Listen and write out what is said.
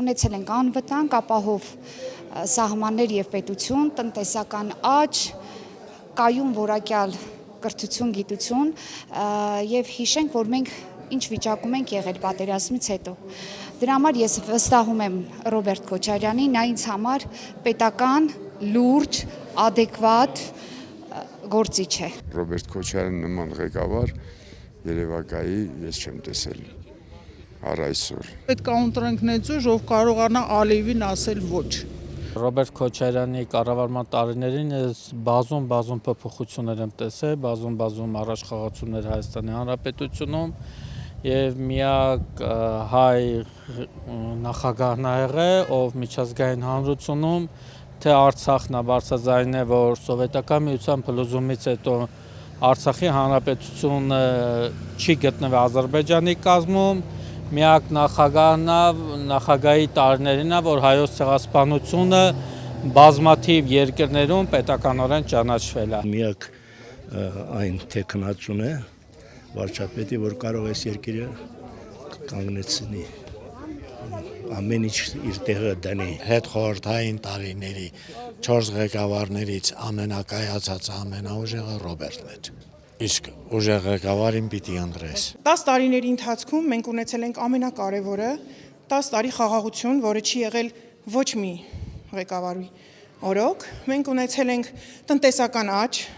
ունեցել ենք անվտանգ, ապահով սահմաններ եւ պետություն, տնտեսական աճ, կայուն որակյալ կրթություն, գիտություն եւ հիշենք, որ մենք ինչ վիճակում ենք եղել պատերազմից հետո։ Դրա համար ես վստահում եմ Ռոբերտ Քոչարյանին, նա ինձ համար պետական, լուրջ, adekvat գործիչ է։ Ռոբերտ Քոչարյանի նման ղեկավար երևակայի ես չեմ տեսել առ այսօր։ Պետք է ընտրենք նեցուժ, ով կարողանա Ալիևին ասել ոչ։ Ռոբերտ Քոչարյանի կառավարման տարիներին ես բազում փոփոխություններ եմ տեսել, բազում առաջխաղացումներ Հայաստանի Հանրապետությունում եւ միակ հայ նախագահն ա եղել, ով միջազգային հանրությունում թե Արցախն է բարձրաձայնել, որ սովետական միության փլուզումից հետո Արցախի հանրապետությունը չի գտնվել Ադրբեջանի կազմում, միակ նախագահն է, նախագահի տարիներին է, որ հայոց ցեղասպանությունը բազմաթիվ երկրներում պետականորեն ճանաչվել է։ Միակ այն տեխնացուն է վարչապետի, որ կարող է երկիրը կանգնեցնի, ամեն ինչ իր տեղը դնի։ Հետխորհրդային տարիների 4 ղեկավարներից ամենակայացածը, ամենաուժեղը Ռոբերտն էր։ Իսկ ուժեղ ղեկավարին պիտի ընտրես։ 10 տարիների ընթացքում մենք ունեցել ենք ամենակարևորը 10 տարի խաղաղություն, որը չի եղել ոչ մի ղեկավարի օրոք։ Մենք ունեցել ենք տնտեսական աճ,